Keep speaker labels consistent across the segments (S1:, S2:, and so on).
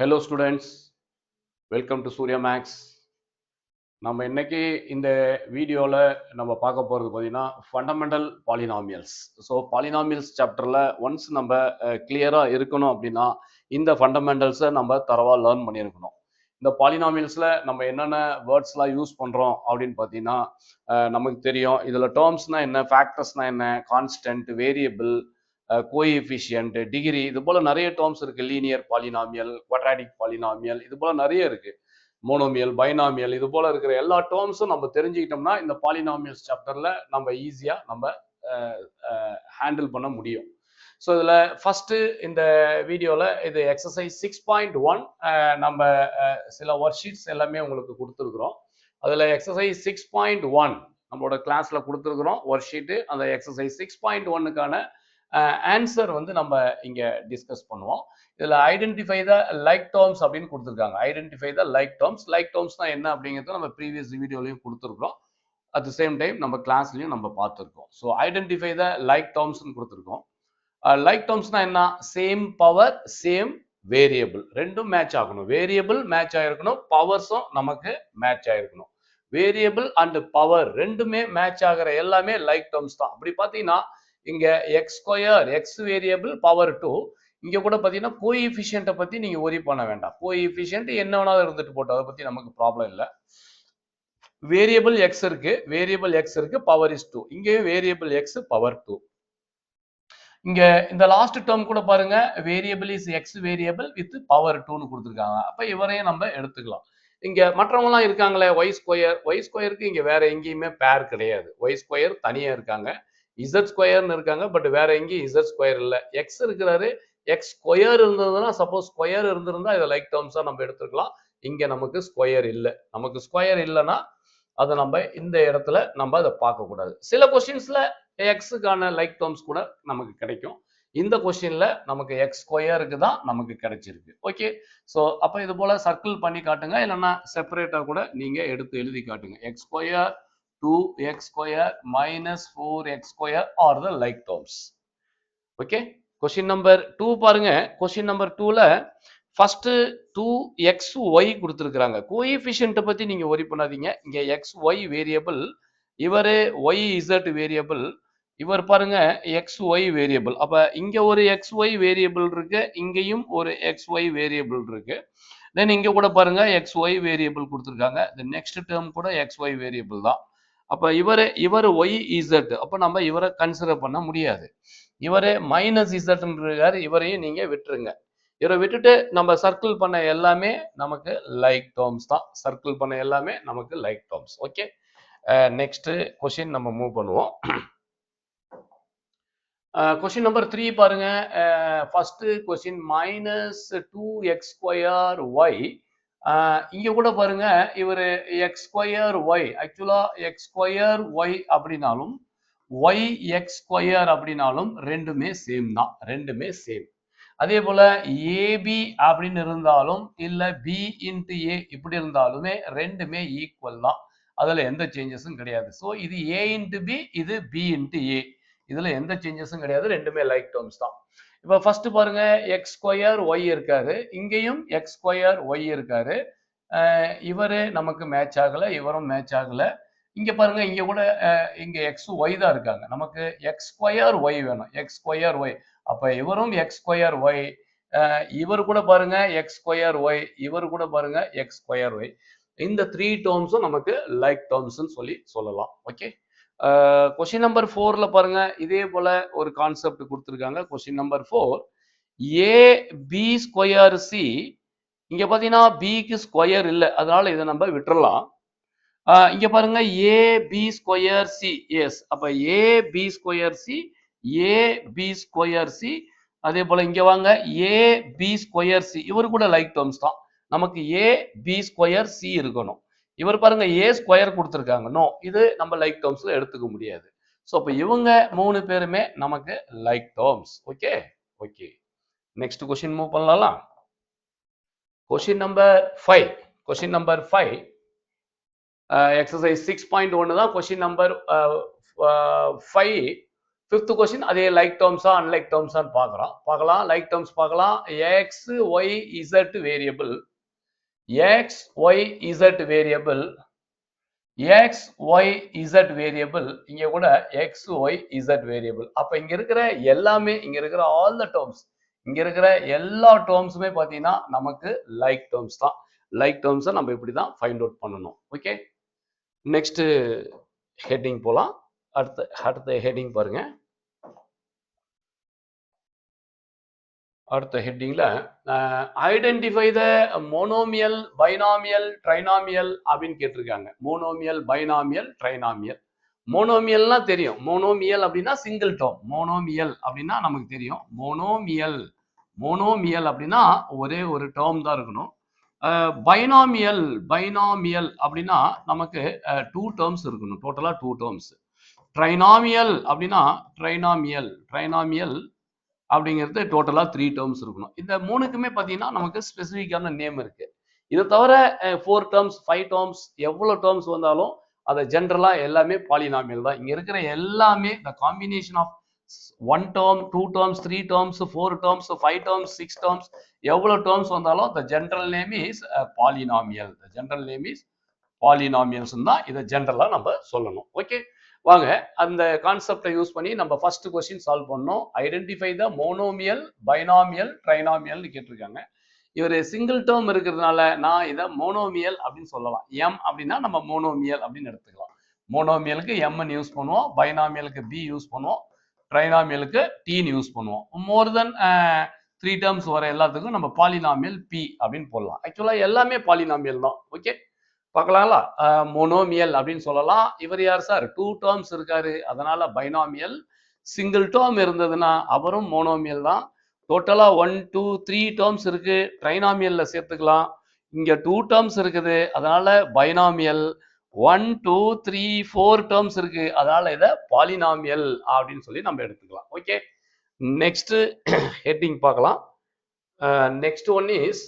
S1: Hello students, welcome to Surya Max. நம்ம இன்னைக்கு இந்த வீடியோவில் நம்ம பார்க்க போகிறது பார்த்தீங்கன்னா ஃபண்டமெண்டல் பாலினாமியல்ஸ். ஸோ பாலினாமியல்ஸ் சாப்டரில் ஒன்ஸ் நம்ம கிளியராக இருக்கணும் அப்படின்னா இந்த ஃபண்டமெண்டல்ஸை நம்ம தரவாக லேர்ன் பண்ணியிருக்கணும். இந்த பாலினாமியல்ஸில் நம்ம என்னென்ன வேர்ட்ஸ்லாம் யூஸ் பண்ணுறோம் அப்படின்னு பார்த்தீங்கன்னா நமக்கு தெரியும். இதில் டேர்ம்ஸ்னால் என்ன, ஃபேக்டர்ஸ்னால் என்ன, கான்ஸ்டன்ட், வேரியபிள், கோஎஃபிஷியன்ட், டிகிரி, இது போல் நிறைய டேர்ம்ஸ் இருக்குது. லீனியர் பாலினாமியல், குவாட்ராடிக் பாலினாமியல், இது போல் நிறைய இருக்குது. மோனோமியல், பைனாமியல், இது போல இருக்கிற எல்லா டேர்ம்ஸும் நம்ம தெரிஞ்சுக்கிட்டோம்னா இந்த பாலினாமியல்ஸ் சாப்டர்ல நம்ம ஈஸியா நம்ம ஹேண்டில் பண்ண முடியும். ஸோ இதில் ஃபர்ஸ்ட் இந்த வீடியோவில் இது எக்ஸசைஸ் 6.1 நம்ம சில ஒர்க் ஷீட்ஸ் எல்லாமே உங்களுக்கு கொடுத்துருக்குறோம். அதில் எக்ஸசைஸ் 6.1 நம்மளோட கிளாஸில் கொடுத்துருக்குறோம் ஒர்க் ஷீட்டு. அந்த எக்ஸசைஸ் 6.1க்கான ஆன்சர் வந்து நம்ம இங்கே டிஸ்கஸ் பண்ணுவோம். இதில் ஐடென்டிஃபை த லைக் டேர்ம்ஸ் அப்படின்னு கொடுத்துருக்காங்க. Identify the like terms. Like டேர்ம்ஸ்னா என்ன அப்படிங்கிறத நம்ம ப்ரீவியஸ் வீடியோலையும் கொடுத்துருக்கோம். அட் த சேம் டைம் நம்ம கிளாஸ்லையும் நம்ம பார்த்துருக்கோம். ஸோ ஐடென்டிஃபை த லைக் டேர்ம்ஸ்னு கொடுத்துருக்கோம். லைக் டேர்ம்ஸ்னா என்ன? சேம் பவர், சேம் வேரியபிள், ரெண்டும் மேட்ச் ஆகணும். வேரியபிள் மேட்ச் ஆகிருக்கணும், பவர்ஸும் நமக்கு மேட்ச் ஆகிருக்கணும். வேரியபிள் அண்ட் பவர் ரெண்டுமே மேட்ச் ஆகிற எல்லாமே லைக் டேர்ம்ஸ் தான். அப்படி பார்த்தீங்கன்னா இங்க X square, X variable, power 2. இங்க கூட பாத்தீங்கன்னா கோஎஃபிஷியன்ட்டை பத்தி நீங்க ஒரி பண்ண வேண்டாம். கோஎஃபிஷியன்ட் என்ன வேணாலும் இருந்துட்டு போட்டோம், அதை பத்தி நமக்கு ப்ராப்ளம் இல்லை. வேரியபிள் எக்ஸ் இருக்கு, வேரியபிள் எக்ஸ் இருக்கு, பவர் இஸ் 2. இங்கேயும் வேரியபிள் எக்ஸ், பவர் 2. இங்க இந்த லாஸ்ட் டேர்ம் கூட பாருங்க, variable is X variable with power 2ன்னு கொடுத்துருக்காங்க. அப்ப இவரையும் நம்ம எடுத்துக்கலாம். இங்க மற்றவங்கலாம் இருக்காங்களே, ஒய் ஸ்கொயர், ஒய் ஸ்கொயருக்கு இங்க வேற எங்கேயுமே பேர் கிடையாது. ஒய் ஸ்கொயர் தனியா இருக்காங்க, இசட் ஸ்கொயர்னு இருக்காங்க, பட் வேற எங்கேயும் இசட் ஸ்கொயர் இல்லை. எக்ஸ் இருக்கிறாரு, எக்ஸ் ஸ்கொயர் இருந்ததுன்னா, சப்போஸ் ஸ்கொயர் இருந்திருந்தா இதை லைக் டேர்ம்ஸா நம்ம எடுத்துக்கலாம். இங்க நமக்கு ஸ்கொயர் இல்லை. நமக்கு ஸ்கொயர் இல்லைன்னா அதை நம்ம இந்த இடத்துல நம்ம அதை பார்க்க கூடாது. சில கொஸ்டின்ஸ்ல எக்ஸுக்கான லைக் டேர்ம்ஸ் கூட நமக்கு கிடைக்கும். இந்த கொஸ்டின்ல நமக்கு எக்ஸ் ஸ்கொயருக்கு தான் நமக்கு கிடைச்சிருக்கு. ஓகே, ஸோ அப்போ இது போல சர்க்கிள் பண்ணி காட்டுங்க, இல்லைன்னா செப்பரேட்டா கூட நீங்க எடுத்து எழுதி காட்டுங்க. X square, 2x square minus 4x square are the like terms. Okay, question number 2 பாருங்க. question number 2ல first 2xy கொடுத்திருக்காங்க. கோஎஃபிஷியன்ட் பத்தி நீங்க worry பண்ணாதீங்க. இங்க xy வேரியபிள், இவரு yz வேரியபிள், இவர் பாருங்க xy வேரியபிள். அப்ப இங்க ஒரு xy வேரியபிள் இருக்கு, இங்கேயும் ஒரு xy வேரியபிள் இருக்கு. தென் இங்க கூட பாருங்க xy வேரியபிள் கொடுத்திருக்காங்க. the next term கூட xy வேரியபிள் தான். அப்ப இவர் ஒய் இசட், அப்ப நம்ம இவரை கன்சிடர் பண்ண முடியாது. இவரு மைனஸ் இசட்ன்றாரு, இவரையும் நீங்க விட்டுருங்க. இவரை விட்டுட்டு நம்ம சர்க்கிள் பண்ண எல்லாமே நமக்கு லைக் டேர்ம்ஸ் தான். சர்க்கிள் பண்ண எல்லாமே நமக்கு like terms. Okay, next question நம்ம மூவ் பண்ணுவோம். கொஸ்டின் நம்பர் 3 பாருங்க. First question minus 2x square y. இங்க கூட பாருங்க, இவர் எக்ஸ் ஸ்கொயர் ஒய், ஆக்சுவலா எக்ஸ் ஸ்கொயர் ஒய் அப்படின்னாலும் ஒய் எக்ஸ் ஸ்கொயர் அப்படின்னாலும் ரெண்டுமே சேம் தான், ரெண்டுமே சேம். அதே போல ஏபி அப்படின்னு இருந்தாலும் இல்ல பி இன்டு ஏ இப்படி இருந்தாலுமே ரெண்டுமே ஈக்குவல் தான், அதுல எந்த சேஞ்சஸும் கிடையாது. ஸோ இது ஏ இன்டு பி, இது பி இன்டு ஏ, இதுல எந்த சேஞ்சஸும் கிடையாது, ரெண்டுமே லைக் டேர்ம்ஸ் தான். இப்போ ஃபர்ஸ்ட் பாருங்க, எக்ஸ் ஸ்கொயர் ஒய் இருக்காரு, இங்கேயும் எக்ஸ் ஸ்கொயர் ஒய் இருக்காரு. இவரு நமக்கு மேட்ச் ஆகல, இவரும் மேட்ச் ஆகல. இங்க பாருங்க, இங்க கூட இங்க எக்ஸ் ஒய் தான் இருக்காங்க, நமக்கு எக்ஸ் ஸ்கொயர் ஒய் வேணும், எக்ஸ் ஸ்கொயர் ஒய். அப்ப இவரும் எக்ஸ் ஸ்கொயர் ஒய், இவர் கூட பாருங்க எக்ஸ் ஸ்கொயர் ஒய், இவர் கூட பாருங்க எக்ஸ் ஸ்கொயர் ஒய். இந்த 3 டேர்ம்ஸும் நமக்கு லைக் டேர்ம்ஸ்னு சொல்லலாம். ஓகே, கொஸ்டின் நம்பர் 4ல பாருங்க, இதே போல ஒரு கான்செப்ட் கொடுத்துருக்காங்க. கொஸ்டின் நம்பர் 4, ஏ பி ஸ்கொயர் சி. இங்க பாத்தீங்கன்னா பிக்கு ஸ்கொயர் இல்லை, அதனால இதை நம்ம விட்டுறலாம். இங்க பாருங்க ஏ பி ஸ்கொயர் சி, எஸ். அப்ப ஏ பி ஸ்கொயர் சி, ஏ பி ஸ்கொயர் சி. அதே போல இங்க வாங்க, ஏ பி ஸ்கொயர் சி, இவர் கூட லைக் டேர்ம்ஸ் தான். நமக்கு ஏ பி ஸ்கொயர் சி இருக்கணும். இவர் பாருங்க ஏ ஸ்கொயர் கொடுத்துருக்காங்க, நோ, இது நம்ம லைக் டேர்ம்ஸ்ல எடுத்துக்க முடியாது. ஸோ அப்ப இவங்க 3 பேருமே நமக்கு like terms. Okay, okay, next question move பண்ணலாம். Question number 5, question number 5 exercise 6.1 தான். கொஸ்டின் நம்பர் 5 ஃபிஃப்த் கொஸ்டின் அதே லைக் டேர்ம்ஸா அன்லைக் டேர்ம்ஸான்னு பார்க்கலாம். லைக் டேர்ம்ஸ் பார்க்கலாம். X Y Z variable, X Y Z variable, X Y Z variable, இங்க கூட X Y Z variable. அப்ப இங்க இருக்கிற எல்லாமே, இங்க இருக்கிற ஆல் த டேர்ம்ஸ், இங்க இருக்கிற எல்லா டேர்ம்ஸுமே பாத்தீங்கன்னா நமக்கு லைக் டேர்ம்ஸ் தான். லைக் டேர்ம்ஸை நம்ம இப்படி தான் ஃபைண்ட் அவுட் பண்ணணும். ஓகே, நெக்ஸ்ட் ஹெட்டிங் போலாம். அடுத்த ஹெட்டிங் பாருங்க. அடுத்த ஹெட்டிங்ல identify the monomial, binomial, trinomial அப்படின்னு கேட்டிருக்காங்க. Monomial, binomial, trinomial. மோனோமியல்னா தெரியும். மோனோமியல் அப்படின்னா சிங்கிள் டேர்ம். மோனோமியல் அப்படின்னா நமக்கு தெரியும். மோனோமியல், மோனோமியல் அப்படின்னா ஒரே ஒரு டேர்ம் தான் இருக்கணும். பைனாமியல், பைனாமியல் அப்படின்னா நமக்கு டூ டேர்ம்ஸ் இருக்கணும். டோட்டலா டூ டேர்ம்ஸ். ட்ரைனாமியல் அப்படின்னா ட்ரைனாமியல், ட்ரைனாமியல் அப்படிங்கிறது டோட்டலா 3 டேர்ம்ஸ் இருக்கணும். இந்த மூணுக்குமே பார்த்தீங்கன்னா நமக்கு ஸ்பெசிஃபிக்கான நேம் இருக்கு. இதை தவிர 4 டேர்ம்ஸ், 5 டேர்ம்ஸ், எவ்வளவு டேர்ம்ஸ் வந்தாலும் அதை ஜென்ரலா எல்லாமே பாலினாமியல் தான். இங்க இருக்கிற எல்லாமே the combination of 1 term, 2 terms, 3 terms, 4 terms, 5 terms, 6 terms, எவ்வளவு டேர்ம்ஸ் வந்தாலும் the general name is polynomial. The general name is polynomials தான். இதை ஜென்ரலா நம்ம சொல்லணும். ஓகே, வாங்க அந்த கான்செப்டை யூஸ் பண்ணி நம்ம ஃபர்ஸ்ட் கொஸ்டின் சால்வ் பண்ணோம். ஐடென்டிஃபை த மோனோமியல், பைனாமியல், ட்ரைனாமியல்னு கேட்டிருக்காங்க. இவர் சிங்கிள் டேர்ம் இருக்கிறதுனால நான் இதை மோனோமியல் அப்படின்னு சொல்லலாம். எம் அப்படின்னா நம்ம மோனோமியல் அப்படின்னு எடுத்துக்கலாம். மோனோமியலுக்கு எம்னு யூஸ் பண்ணுவோம், பைனாமியலுக்கு பி யூஸ் பண்ணுவோம், ட்ரைனாமியலுக்கு டீன்னு யூஸ் பண்ணுவோம். மோர் தென் 3 டேர்ம்ஸ் வர எல்லாத்துக்கும் நம்ம பாலினாமியல் பி அப்படின்னு போடலாம். ஆக்சுவலா எல்லாமே பாலினாமியல் தான். ஓகே, பார்க்கலாங்களா? மோனோமியல் அப்படின்னு சொல்லலாம். இவர் யார் சார்? 2 டேர்ம்ஸ் இருக்காரு, அதனால பைனாமியல். சிங்கிள் டேர்ம் இருந்ததுன்னா அவரும் மோனோமியல் தான். டோட்டலா 1 2 3 டேர்ம்ஸ் இருக்கு, ட்ரைனாமியல்ல சேர்த்துக்கலாம். இங்க 2 டேர்ம்ஸ் இருக்குது, அதனால பைனாமியல். 1 2 3 4 டேர்ம்ஸ் இருக்கு, அதனால இதை பாலினாமியல் அப்படின்னு சொல்லி நம்ம எடுத்துக்கலாம். ஓகே, நெக்ஸ்ட் ஹெட்டிங் பார்க்கலாம். நெக்ஸ்ட் ஒன் இஸ்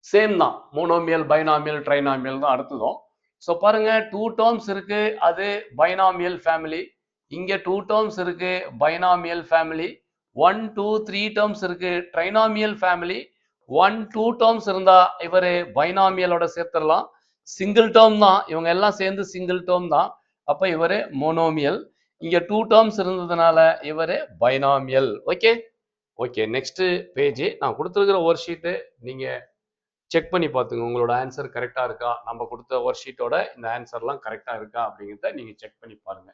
S1: சேம் தான். மோனோமியல், பைனாமியல், ட்ரைனாமியல் தான் அடுத்ததும். ஸோ பாருங்க, 2 டேர்ம்ஸ் இருக்கு, அது பைனாமியல் ஃபேமிலி. இங்க 2 டேர்ம்ஸ் இருக்கு, பைனாமியல் ஃபேமிலி. 1 2 3 டேர்ம்ஸ் இருக்கு, ட்ரைனாமியல் ஃபேமிலி. 1 2 டேர்ம்ஸ் இருந்தா இவரு பைனாமியலோட சேர்த்துடலாம். சிங்கிள் டேர்ம் தான், இவங்க எல்லாம் சேர்ந்து சிங்கிள் டேர்ம் தான். அப்ப இவரு மோனோமியல். இங்க 2 டேர்ம்ஸ் இருந்ததுனால இவரு binomial. Okay, okay, next page. நான் கொடுத்துருக்கிற ஒர்க் ஷீட்டு நீங்க செக் பண்ணி பார்த்துங்க, உங்களோட ஆன்சர் கரெக்டாக இருக்கா, நம்ம கொடுத்த ஒர்க் ஷீட்டோட இந்த ஆன்சர்லாம் கரெக்டாக இருக்கா அப்படிங்கிறத நீங்கள் செக் பண்ணி பாருங்க.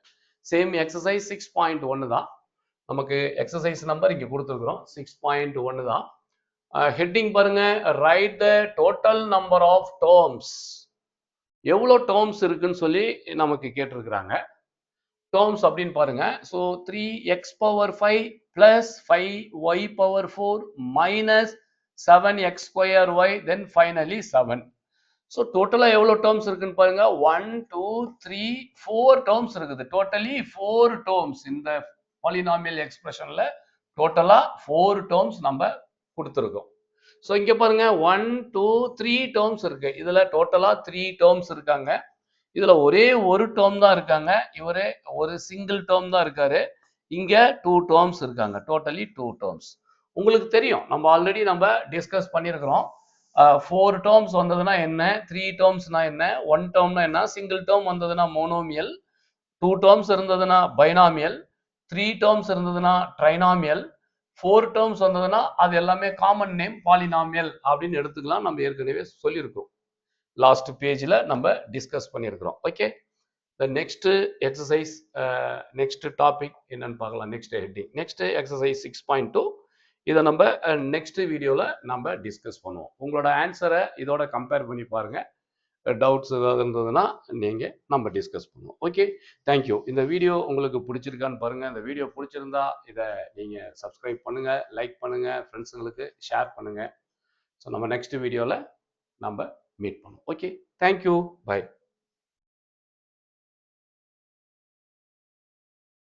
S1: சேம் எக்ஸசைஸ் 6.1 தான். நமக்கு எக்ஸசைஸ் நம்பர் இங்கே கொடுத்துருக்குறோம், 6.1 தான். ஹெட்டிங் பாருங்க, write the total number of terms. எவ்வளோ டேர்ம்ஸ் இருக்குன்னு சொல்லி நமக்கு கேட்டிருக்கிறாங்க. டேர்ம்ஸ் அப்படின்னு பாருங்க. So 3x⁵ plus 5y⁴ minus 7x²y, then finally 7. So டோட்டலாக எவ்வளோ டேர்ம்ஸ் இருக்குன்னு பாருங்க. 1 2 3 4 டேர்ம்ஸ் இருக்குது. Totally 4 terms. இந்த பாலினாமியல் எக்ஸ்பிரஷன்ல டோட்டலா 4 டேர்ம்ஸ் நம்ம கொடுத்துருக்கோம். ஸோ இங்க பாருங்க 1 2 3 டேர்ம்ஸ் இருக்கு. இதுல டோட்டலா 3 டேர்ம்ஸ் இருக்காங்க. இதுல ஒரே ஒரு டேர்ம் தான் இருக்காங்க. இவரு ஒரு சிங்கிள் டேர்ம் தான் இருக்காரு. இங்க 2 டேர்ம்ஸ் இருக்காங்க. Totally 2 terms. உங்களுக்கு தெரியும், நம்ம ஆல்ரெடி நம்ம டிஸ்கஸ் பண்ணியிருக்கிறோம். 4 டேர்ம்ஸ் வந்ததுன்னா என்ன, 3 டேர்ம்ஸ்னா என்ன, 1 டேர்ம்னா என்ன, சிங்கிள் டேர்ம் வந்ததுன்னா மோனோமியல், 2 டேர்ம்ஸ் இருந்ததுன்னா பைனாமியல், 3 டேர்ம்ஸ் இருந்ததுன்னா ட்ரைனாமியல், 4 டேர்ம்ஸ் வந்ததுன்னா அது எல்லாமே காமன் நேம் பாலினாமியல் அப்படின்னு எடுத்துக்கலாம். நம்ம ஏற்கனவே சொல்லியிருக்கிறோம், லாஸ்ட் பேஜ்ல நம்ம டிஸ்கஸ் பண்ணியிருக்கிறோம். Okay, next exercise, next topic என்னன்னு பார்க்கலாம். Next heading, next exercise 6.2. இதை நம்ம நெக்ஸ்ட் வீடியோல நம்ம டிஸ்கஸ் பண்ணுவோம். உங்களோட ஆன்சரை இதோட கம்பேர் பண்ணி பாருங்க. டவுட்ஸ் ஏதாவது இருந்ததுன்னா நீங்க நம்ம டிஸ்கஸ் பண்ணுவோம். Okay, thank you. இந்த வீடியோ உங்களுக்கு பிடிச்சிருக்கான்னு பாருங்க. இந்த வீடியோ பிடிச்சிருந்தா இதை நீங்க சப்ஸ்கிரைப் பண்ணுங்க, லைக் பண்ணுங்க, ஃப்ரெண்ட்ஸுங்களுக்கு ஷேர் பண்ணுங்க. ஸோ நம்ம நெக்ஸ்ட் வீடியோல நம்ம மீட் பண்ணுவோம். Okay, thank you, by.